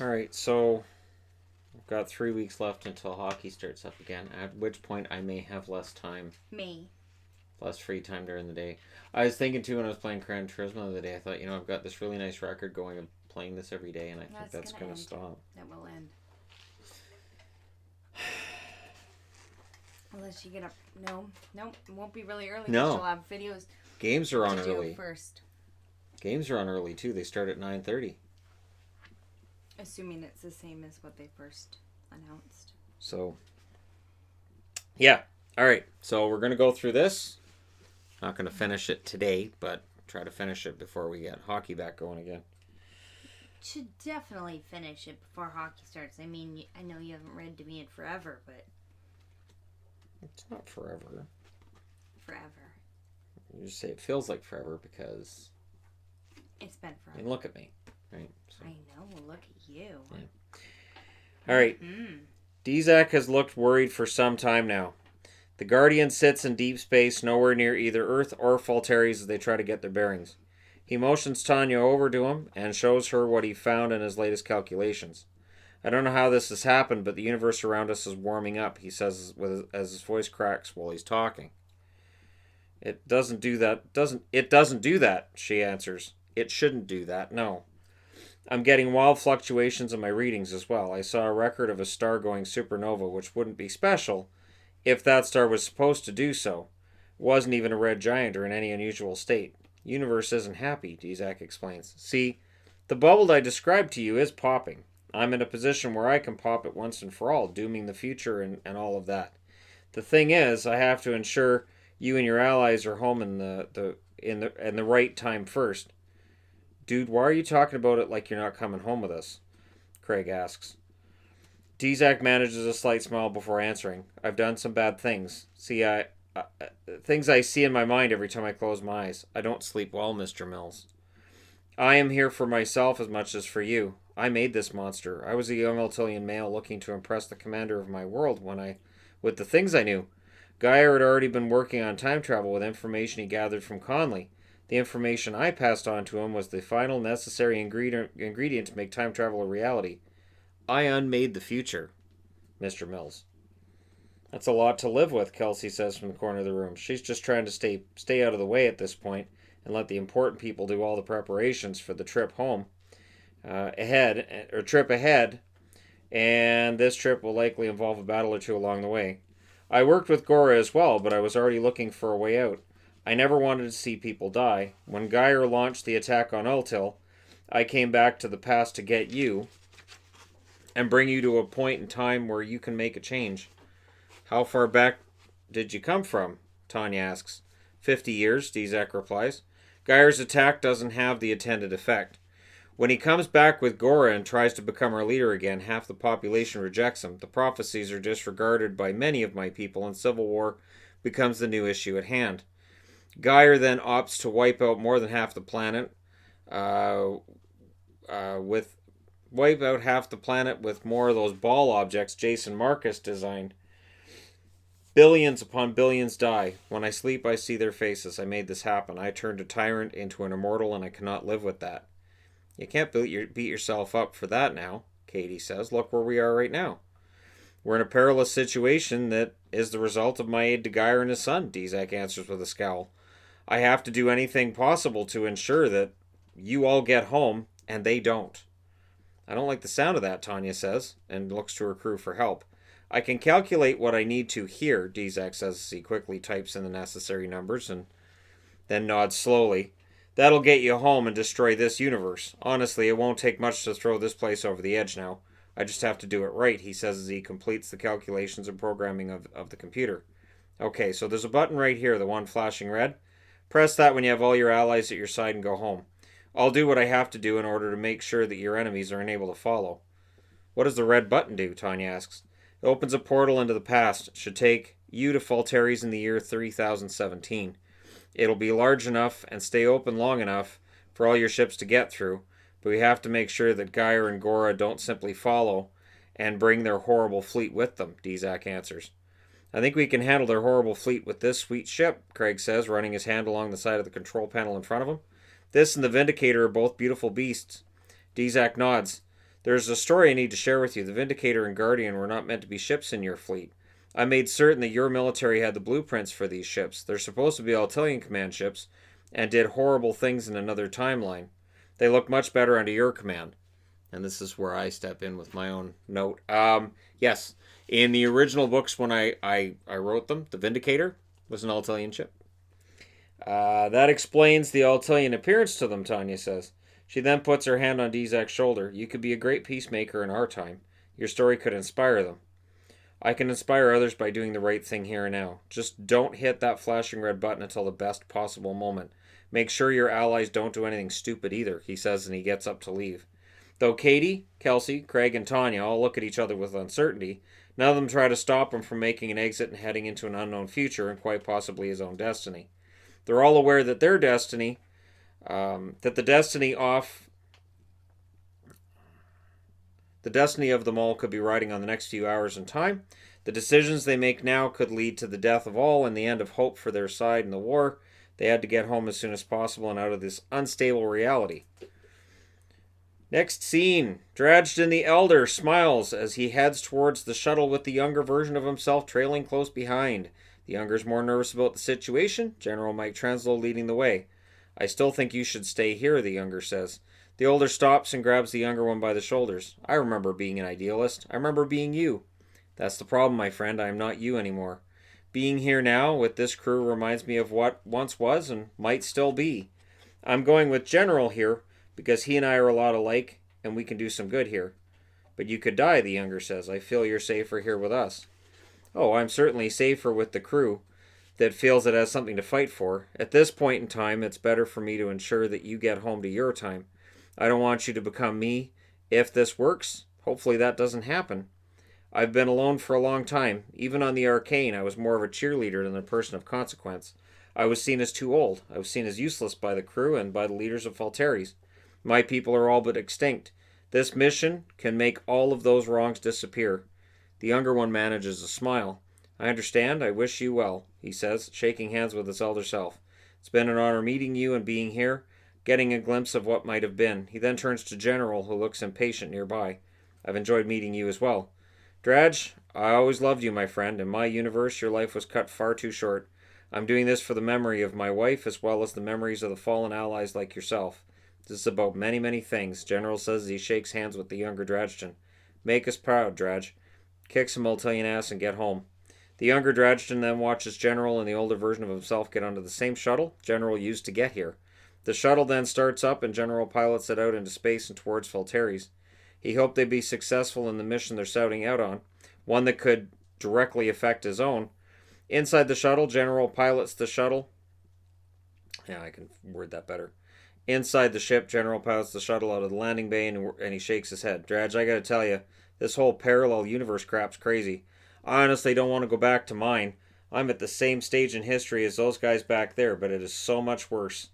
Alright, so we've got 3 weeks left until hockey starts up again, at which point I may have less time. Me. Less free time during the day. I was thinking too when I was playing Gran Turismo the other day, I thought, I've got this really nice record going of playing this every day, and I think that's going to stop. That will end. Unless you get up. No, it won't be really early. No. You'll have videos. Games are on early. First. Games are on early too. They start at 9:30. Assuming it's the same as what they first announced. So, yeah. All right. So we're going to go through this. Not going to finish it today, but try to finish it before we get hockey back going again. Should definitely finish it before hockey starts. I mean, I know you haven't read to me in forever, but... It's not forever. Forever. You just say it feels like forever because... It's been forever. I mean, look at me. Right? So. I know. Look at you. Yeah. All right. Dezak has looked worried for some time now. The Guardian sits in deep space, nowhere near either Earth or Falteres as they try to get their bearings. He motions Tanya over to him and shows her what he found in his latest calculations. I don't know how this has happened, but the universe around us is warming up, he says as his voice cracks while he's talking. It doesn't do that. It doesn't do that, she answers. It shouldn't do that, no. I'm getting wild fluctuations in my readings as well. I saw a record of a star going supernova, which wouldn't be special if that star was supposed to do so. It wasn't even a red giant or in any unusual state. Universe isn't happy, Dezak explains. See, the bubble I described to you is popping. I'm in a position where I can pop it once and for all, dooming the future and all of that. The thing is, I have to ensure you and your allies are home in the right time first. Dude, why are you talking about it like you're not coming home with us? Craig asks. Dezak manages a slight smile before answering. I've done some bad things. See, things I see in my mind every time I close my eyes. I don't sleep well, Mr. Mills. I am here for myself as much as for you. I made this monster. I was a young Altilian male looking to impress the commander of my world with the things I knew. Geyer had already been working on time travel with information he gathered from Conley. The information I passed on to him was the final necessary ingredient to make time travel a reality. I unmade the future, Mr. Mills. That's a lot to live with, Kelsey says from the corner of the room. She's just trying to stay out of the way at this point and let the important people do all the preparations for the trip home trip ahead, and this trip will likely involve a battle or two along the way. I worked with Gora as well, but I was already looking for a way out. I never wanted to see people die. When Geyer launched the attack on Ultil, I came back to the past to get you and bring you to a point in time where you can make a change. How far back did you come from? Tanya asks. 50 years, Dezak replies. Geyer's attack doesn't have the intended effect. When he comes back with Gora and tries to become our leader again, half the population rejects him. The prophecies are disregarded by many of my people, and civil war becomes the new issue at hand. Geyer then opts to wipe out more than half the planet, with more of those ball objects Jason Marcus designed. Billions upon billions die. When I sleep, I see their faces. I made this happen. I turned a tyrant into an immortal, and I cannot live with that. You can't beat yourself up for that now, Katie says. Look where we are right now. We're in a perilous situation that is the result of my aid to Geyer and his son, Dezak answers with a scowl. I have to do anything possible to ensure that you all get home, and they don't. I don't like the sound of that, Tanya says, and looks to her crew for help. I can calculate what I need to here, Dezak says as he quickly types in the necessary numbers and then nods slowly. That'll get you home and destroy this universe. Honestly, it won't take much to throw this place over the edge now. I just have to do it right, he says as he completes the calculations and programming of the computer. Okay, so there's a button right here, the one flashing red. Press that when you have all your allies at your side and go home. I'll do what I have to do in order to make sure that your enemies are unable to follow. What does the red button do? Tanya asks. It opens a portal into the past. It should take you to Falteres in the year 3017. It'll be large enough and stay open long enough for all your ships to get through, but we have to make sure that Geyer and Gora don't simply follow and bring their horrible fleet with them, Dezak answers. I think we can handle their horrible fleet with this sweet ship, Craig says, running his hand along the side of the control panel in front of him. This and the Vindicator are both beautiful beasts. Dezak nods. There's a story I need to share with you. The Vindicator and Guardian were not meant to be ships in your fleet. I made certain that your military had the blueprints for these ships. They're supposed to be Altilian command ships and did horrible things in another timeline. They look much better under your command. And this is where I step in with my own note. Yes, in the original books when I wrote them, the Vindicator was an Altilian ship. That explains the Altilian appearance to them, Tanya says. She then puts her hand on Dezak's shoulder. You could be a great peacemaker in our time. Your story could inspire them. I can inspire others by doing the right thing here and now. Just don't hit that flashing red button until the best possible moment. Make sure your allies don't do anything stupid either, he says, and he gets up to leave. Though Katie, Kelsey, Craig, and Tanya all look at each other with uncertainty, none of them try to stop him from making an exit and heading into an unknown future and quite possibly his own destiny. They're all aware that their destiny, that the destiny of them all could be riding on the next few hours in time. The decisions they make now could lead to the death of all and the end of hope for their side in the war. They had to get home as soon as possible and out of this unstable reality. Next scene. Dredgen the Elder smiles as he heads towards the shuttle with the younger version of himself trailing close behind. The younger's more nervous about the situation. General Mike Trenslow leading the way. I still think you should stay here, the younger says. The older stops and grabs the younger one by the shoulders. I remember being an idealist. I remember being you. That's the problem, my friend. I am not you anymore. Being here now with this crew reminds me of what once was and might still be. I'm going with General here because he and I are a lot alike and we can do some good here. But you could die, the younger says. I feel you're safer here with us. Oh, I'm certainly safer with the crew that feels it has something to fight for. At this point in time, it's better for me to ensure that you get home to your time. I don't want you to become me. If this works, hopefully that doesn't happen. I've been alone for a long time. Even on the Arcane, I was more of a cheerleader than a person of consequence. I was seen as too old. I was seen as useless by the crew and by the leaders of Falteres. My people are all but extinct. This mission can make all of those wrongs disappear. The younger one manages a smile. I understand. I wish you well, he says, shaking hands with his elder self. It's been an honor meeting you and being here, getting a glimpse of what might have been. He then turns to General, who looks impatient nearby. I've enjoyed meeting you as well. Dredge, I always loved you, my friend. In my universe, your life was cut far too short. I'm doing this for the memory of my wife as well as the memories of the fallen allies like yourself. This is about many, many things, General says as he shakes hands with the younger Dredgen. Make us proud, Dredge. Kick some Altilian ass and get home. The younger Dredgen then watches General and the older version of himself get onto the same shuttle General used to get here. The shuttle then starts up and General pilots it out into space and towards Falteres. He hoped they'd be successful in the mission they're setting out on, one that could directly affect his own. Inside the shuttle, General pilots the shuttle. Yeah, I can word that better. Inside the ship, General pilots the shuttle out of the landing bay and he shakes his head. Dredge, I gotta tell you, this whole parallel universe crap's crazy. I honestly don't want to go back to mine. I'm at the same stage in history as those guys back there, but it is so much worse.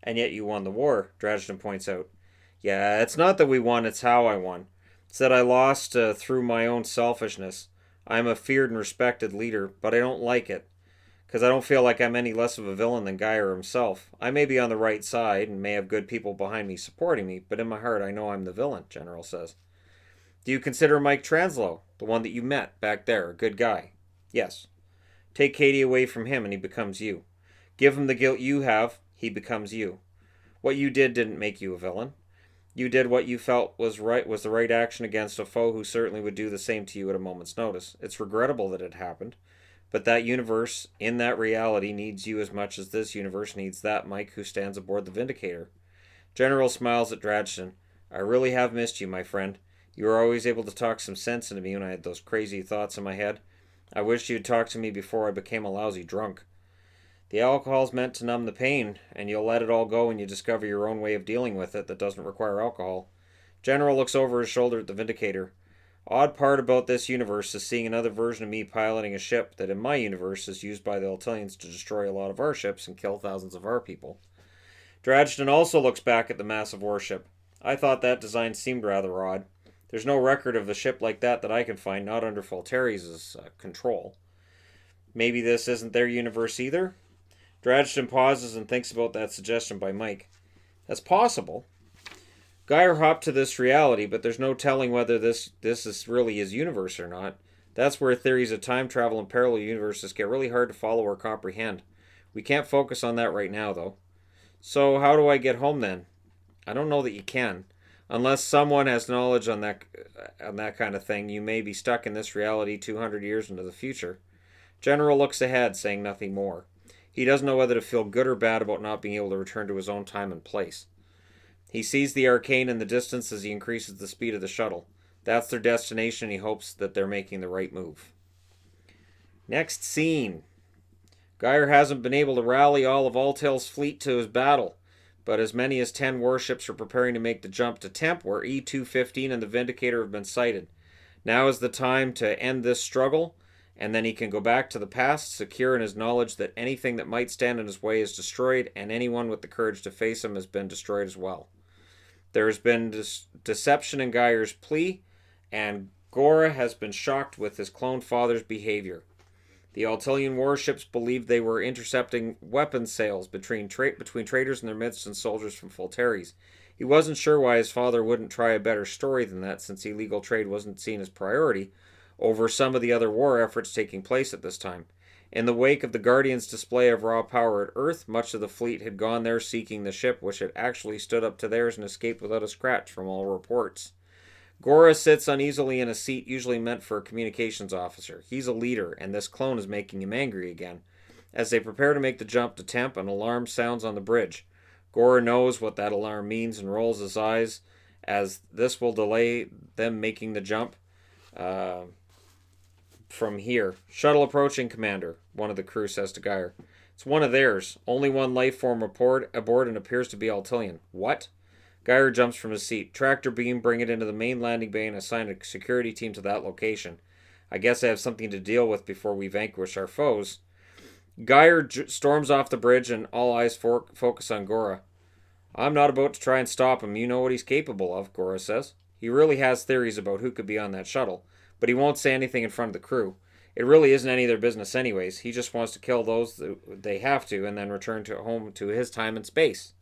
And yet you won the war, Dredgen points out. Yeah, it's not that we won, it's how I won. It's that I lost through my own selfishness. I'm a feared and respected leader, but I don't like it. Because I don't feel like I'm any less of a villain than Geyer himself. I may be on the right side and may have good people behind me supporting me, but in my heart I know I'm the villain, General says. Do you consider Mike Trenslow, the one that you met back there, a good guy? Yes. Take Katie away from him and he becomes you. Give him the guilt you have, he becomes you. What you did didn't make you a villain. You did what you felt was the right action against a foe who certainly would do the same to you at a moment's notice. It's regrettable that it happened, but that universe, in that reality, needs you as much as this universe needs that Mike who stands aboard the Vindicator. General smiles at Dredgen. I really have missed you, my friend. You were always able to talk some sense into me when I had those crazy thoughts in my head. I wish you'd talked to me before I became a lousy drunk. The alcohol's meant to numb the pain, and you'll let it all go when you discover your own way of dealing with it that doesn't require alcohol. General looks over his shoulder at the Vindicator. Odd part about this universe is seeing another version of me piloting a ship that in my universe is used by the Altilians to destroy a lot of our ships and kill thousands of our people. Dredgen also looks back at the massive warship. I thought that design seemed rather odd. There's no record of a ship like that I can find, not under Falteres' control. Maybe this isn't their universe either? Dredgen pauses and thinks about that suggestion by Mike. That's possible. Geyer hopped to this reality, but there's no telling whether this is really his universe or not. That's where theories of time travel and parallel universes get really hard to follow or comprehend. We can't focus on that right now, though. So, how do I get home then? I don't know that you can. Unless someone has knowledge on that kind of thing, you may be stuck in this reality 200 years into the future. General looks ahead, saying nothing more. He doesn't know whether to feel good or bad about not being able to return to his own time and place. He sees the arcane in the distance as he increases the speed of the shuttle. That's their destination, and he hopes that they're making the right move. Next scene. Geyer hasn't been able to rally all of Altel's fleet to his battle, but as many as 10 warships are preparing to make the jump to Temp, where E-215 and the Vindicator have been sighted. Now is the time to end this struggle, and then he can go back to the past, secure in his knowledge that anything that might stand in his way is destroyed, and anyone with the courage to face him has been destroyed as well. There has been deception in Geyer's plea, and Gora has been shocked with his cloned father's behavior. The Altilian warships believed they were intercepting weapons sales between traders in their midst and soldiers from Fulteres. He wasn't sure why his father wouldn't try a better story than that, since illegal trade wasn't seen as priority over some of the other war efforts taking place at this time. In the wake of the Guardians' display of raw power at Earth, much of the fleet had gone there seeking the ship, which had actually stood up to theirs and escaped without a scratch from all reports. Gora sits uneasily in a seat usually meant for a communications officer. He's a leader, and this clone is making him angry again. As they prepare to make the jump to Temp, an alarm sounds on the bridge. Gora knows what that alarm means and rolls his eyes, as this will delay them making the jump from here. Shuttle approaching, Commander, one of the crew says to Geyer. It's one of theirs. Only one life form aboard and appears to be Altilian. What? Geyer jumps from his seat. Tractor beam, bring it into the main landing bay and assign a security team to that location. I guess I have something to deal with before we vanquish our foes. Geyer storms off the bridge and all eyes focus on Gora. I'm not about to try and stop him. You know what he's capable of, Gora says. He really has theories about who could be on that shuttle, but he won't say anything in front of the crew. It really isn't any of their business anyways. He just wants to kill those they have to and then return to home to his time and space.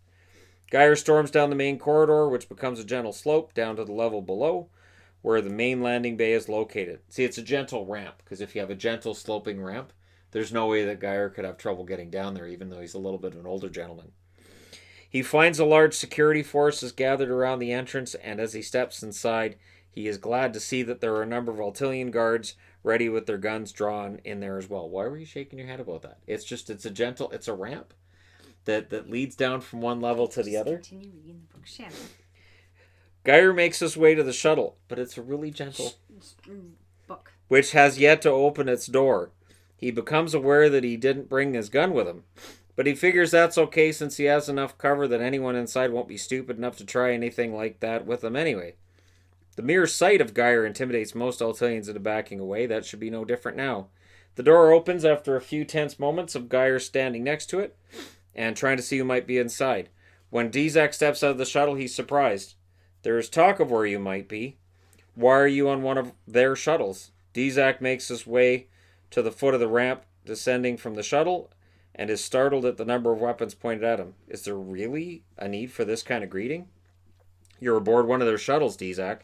Geyer storms down the main corridor, which becomes a gentle slope down to the level below, where the main landing bay is located. See, it's a gentle ramp, because if you have a gentle sloping ramp, there's no way that Geyer could have trouble getting down there, even though he's a little bit of an older gentleman. He finds a large security force is gathered around the entrance, and as he steps inside, he is glad to see that there are a number of Altilian guards ready with their guns drawn in there as well. Why were you shaking your head about that? It's a ramp that leads down from one level to the other. Continue reading the book, Shannon. Geyer makes his way to the shuttle, but it's a really gentle book, which has yet to open its door. He becomes aware that he didn't bring his gun with him, but he figures that's okay since he has enough cover that anyone inside won't be stupid enough to try anything like that with him anyway. The mere sight of Geyer intimidates most Altilians into backing away. That should be no different now. The door opens after a few tense moments of Geyer standing next to it and trying to see who might be inside. When Dezak steps out of the shuttle, he's surprised. There is talk of where you might be. Why are you on one of their shuttles? Dezak makes his way to the foot of the ramp descending from the shuttle and is startled at the number of weapons pointed at him. Is there really a need for this kind of greeting? You're aboard one of their shuttles, Dezak.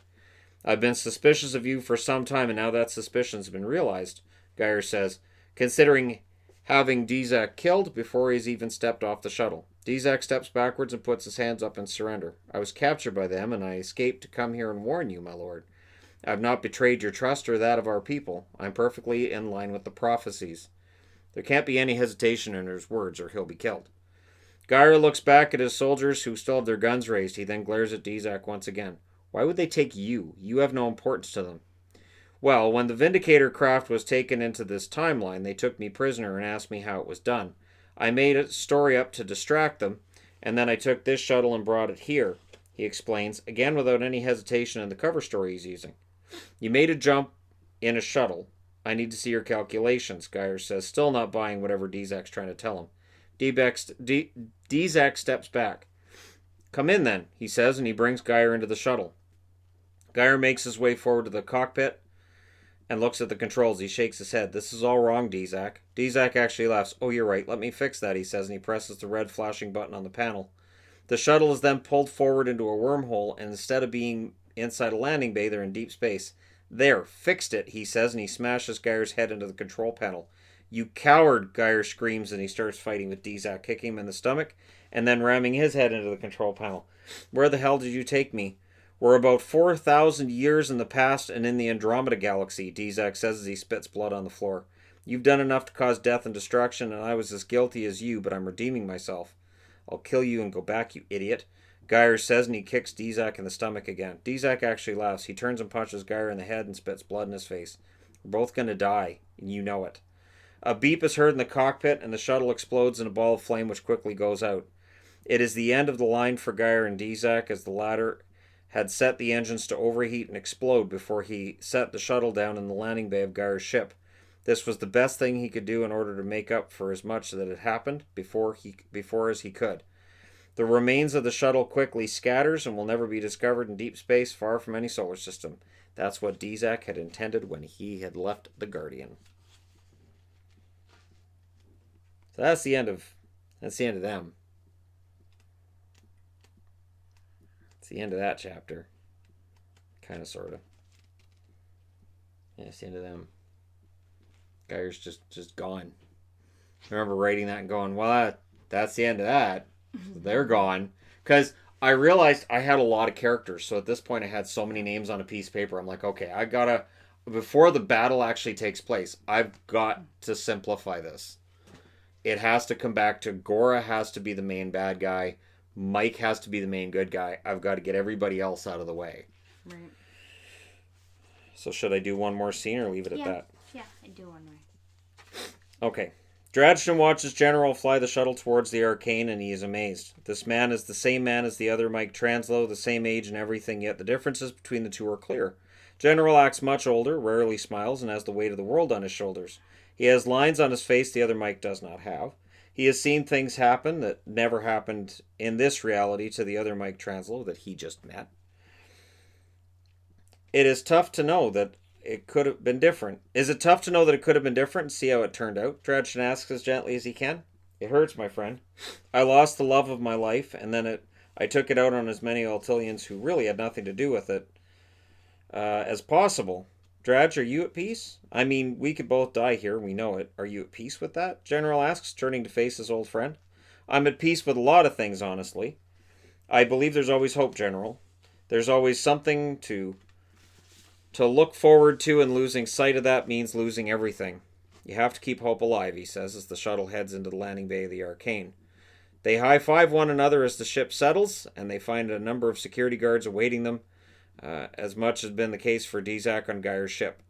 I've been suspicious of you for some time, and now that suspicion's been realized, Geyer says, considering having Dezak killed before he's even stepped off the shuttle. Dezak steps backwards and puts his hands up in surrender. I was captured by them, and I escaped to come here and warn you, my lord. I have not betrayed your trust or that of our people. I'm perfectly in line with the prophecies. There can't be any hesitation in his words, or he'll be killed. Geyer looks back at his soldiers who still have their guns raised. He then glares at Dezak once again. Why would they take you? You have no importance to them. Well, when the Vindicator craft was taken into this timeline, they took me prisoner and asked me how it was done. I made a story up to distract them, and then I took this shuttle and brought it here, he explains, again without any hesitation in the cover story he's using. You made a jump in a shuttle. I need to see your calculations, Geyer says, still not buying whatever Dezak's trying to tell him. Dezak steps back. Come in then, he says, and he brings Geyer into the shuttle. Geyer makes his way forward to the cockpit and looks at the controls. He shakes his head. This is all wrong, Dezak. Dezak actually laughs. Oh, you're right. Let me fix that, he says, and he presses the red flashing button on the panel. The shuttle is then pulled forward into a wormhole, and instead of being inside a landing bay, they're in deep space. There, fixed it, he says, and he smashes Geyer's head into the control panel. You coward, Geyer screams, and he starts fighting with Dezak, kicking him in the stomach, and then ramming his head into the control panel. Where the hell did you take me? We're about 4,000 years in the past and in the Andromeda Galaxy, Dezak says as he spits blood on the floor. You've done enough to cause death and destruction, and I was as guilty as you, but I'm redeeming myself. I'll kill you and go back, you idiot. Geyer says, and he kicks Dezak in the stomach again. Dezak actually laughs. He turns and punches Geyer in the head and spits blood in his face. We're both going to die, and you know it. A beep is heard in the cockpit, and the shuttle explodes in a ball of flame which quickly goes out. It is the end of the line for Geyer and Dezak, as the latter had set the engines to overheat and explode before he set the shuttle down in the landing bay of Geyer's ship. This was the best thing he could do in order to make up for as much that had happened before as he could. The remains of the shuttle quickly scatters and will never be discovered in deep space far from any solar system. That's what Dezak had intended when he had left the Guardian. So that's the end of them. It's the end of that chapter. Kind of, sort of. Yeah, it's the end of them. Geyer's just gone. I remember writing that and going, well, that's the end of that. They're gone. Because I realized I had a lot of characters. So at this point, I had so many names on a piece of paper. I'm like, okay, I gotta, before the battle actually takes place, I've got to simplify this. It has to come back to Gora has to be the main bad guy. Mike has to be the main good guy. I've got to get everybody else out of the way. Right. So should I do one more scene or leave it at that? Yeah, I do one more. Okay. Dradgen watches General fly the shuttle towards the Arcane, and he is amazed. This man is the same man as the other Mike Translow, the same age and everything, yet the differences between the two are clear. General acts much older, rarely smiles, and has the weight of the world on his shoulders. He has lines on his face the other Mike does not have. He has seen things happen that never happened in this reality to the other Mike Translow that he just met. It is tough to know that it could have been different. Is it tough to know that it could have been different and see how it turned out? Dradgen asks as gently as he can. It hurts, my friend. I lost the love of my life, and then I took it out on as many Altilians who really had nothing to do with it as possible. Dradge, are you at peace? I mean, we could both die here, we know it. Are you at peace with that? General asks, turning to face his old friend. I'm at peace with a lot of things, honestly. I believe there's always hope, General. There's always something to look forward to, and losing sight of that means losing everything. You have to keep hope alive, he says, as the shuttle heads into the landing bay of the Arcane. They high-five one another as the ship settles, and they find a number of security guards awaiting them, as much has been the case for Dezak on Geyer's ship.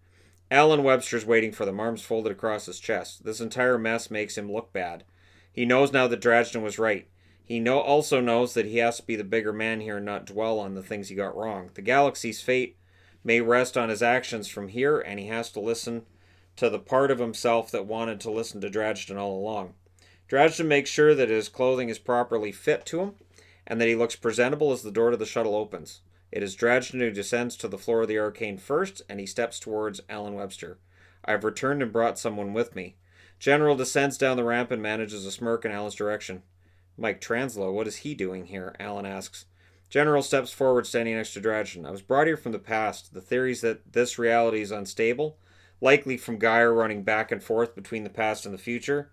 Alan Webster's waiting for them, arms folded across his chest. This entire mess makes him look bad. He knows now that Dradgen was right. He also knows that he has to be the bigger man here and not dwell on the things he got wrong. The galaxy's fate may rest on his actions from here, and he has to listen to the part of himself that wanted to listen to Dradgen all along. Dradgen makes sure that his clothing is properly fit to him, and that he looks presentable as the door to the shuttle opens. It is Dradgen who descends to the floor of the Arcane first, and he steps towards Alan Webster. I've returned and brought someone with me. General descends down the ramp and manages a smirk in Alan's direction. Mike Translow, what is he doing here? Alan asks. General steps forward, standing next to Dradgen. I was brought here from the past. The theories that this reality is unstable, likely from Geyer running back and forth between the past and the future.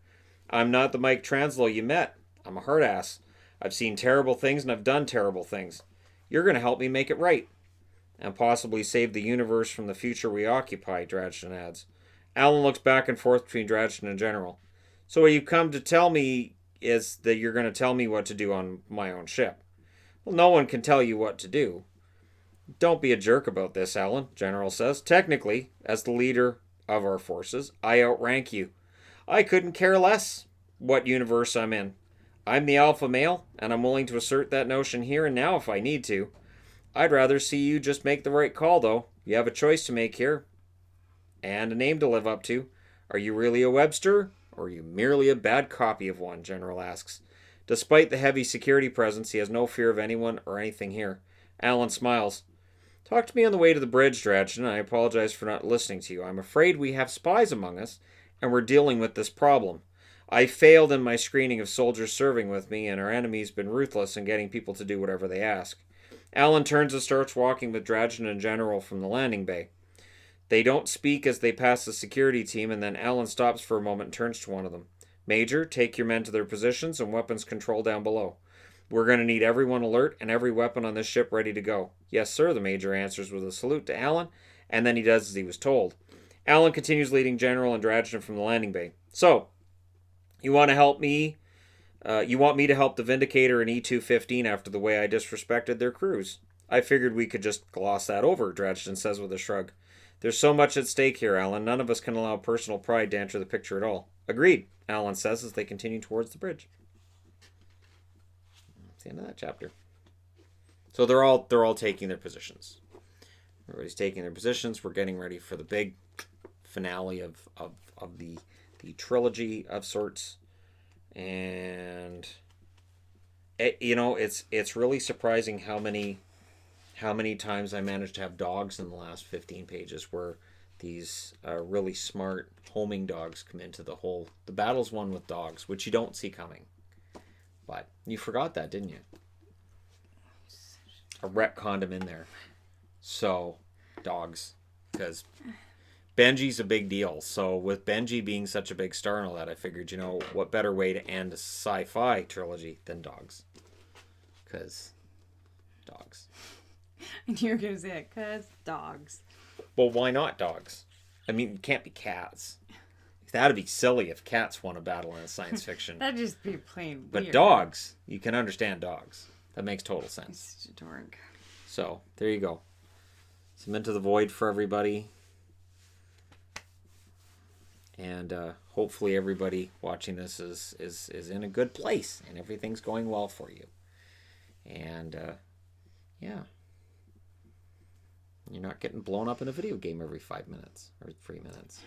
I'm not the Mike Translow you met. I'm a hard ass. I've seen terrible things and I've done terrible things. You're going to help me make it right. And possibly save the universe from the future we occupy, Dradgen adds. Alan looks back and forth between Dradgen and General. So what you've come to tell me is that you're going to tell me what to do on my own ship. Well, no one can tell you what to do. Don't be a jerk about this, Alan, General says. Technically, as the leader of our forces, I outrank you. I couldn't care less what universe I'm in. I'm the alpha male, and I'm willing to assert that notion here and now if I need to. I'd rather see you just make the right call, though. You have a choice to make here. And a name to live up to. Are you really a Webster, or are you merely a bad copy of one, General asks. Despite the heavy security presence, he has no fear of anyone or anything here. Alan smiles. Talk to me on the way to the bridge, Dradgen. I apologize for not listening to you. I'm afraid we have spies among us, and we're dealing with this problem. I failed in my screening of soldiers serving with me, and our enemy's been ruthless in getting people to do whatever they ask. Alan turns and starts walking with Dragon and General from the landing bay. They don't speak as they pass the security team, and then Alan stops for a moment and turns to one of them. Major, take your men to their positions and weapons control down below. We're going to need everyone alert and every weapon on this ship ready to go. Yes, sir, the Major answers with a salute to Alan, and then he does as he was told. Alan continues leading General and Dragon from the landing bay. So, you want to help me? You want me to help the Vindicator and E-215 after the way I disrespected their crews? I figured we could just gloss that over, Dredgen says with a shrug. There's so much at stake here, Alan. None of us can allow personal pride to enter the picture at all. Agreed, Alan says as they continue towards the bridge. That's the end of that chapter. So they're all taking their positions. Everybody's taking their positions. We're getting ready for the big finale of the trilogy of sorts. And it's really surprising how many times I managed to have dogs in the last 15 pages where these really smart homing dogs come into the battle's won with dogs, which you don't see coming. But you forgot that, didn't you? I retconned him in there. So, dogs. Because Benji's a big deal. So with Benji being such a big star and all that, I figured, what better way to end a sci-fi trilogy than dogs? Because dogs. And you're going to say it, because dogs. Well, why not dogs? I mean, it can't be cats. That'd be silly if cats won a battle in science fiction. That'd just be plain weird. But dogs, you can understand dogs. That makes total sense. It's a dork. So, there you go. Some Into the Void for everybody. And hopefully everybody watching this is in a good place and everything's going well for you. And yeah, you're not getting blown up in a video game every 5 minutes or 3 minutes.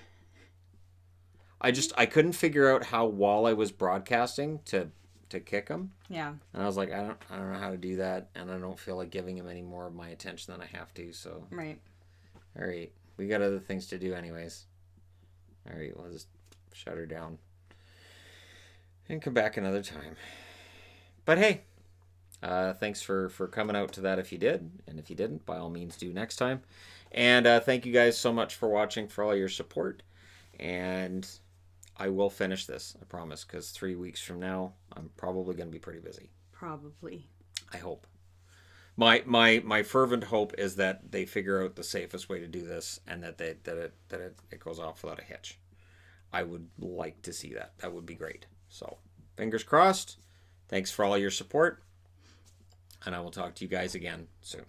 I couldn't figure out how while I was broadcasting to kick him. Yeah. And I was like, I don't know how to do that, and I don't feel like giving him any more of my attention than I have to. So right. All right, we got other things to do anyways. All right, we'll just shut her down and come back another time. But hey, thanks for coming out to that if you did. And if you didn't, by all means, do next time. And thank you guys so much for watching, for all your support. And I will finish this, I promise, because 3 weeks from now, I'm probably going to be pretty busy. Probably. I hope. My fervent hope is that they figure out the safest way to do this, and that it goes off without a hitch. I would like to see that. That would be great. So, fingers crossed. Thanks for all your support, and I will talk to you guys again soon.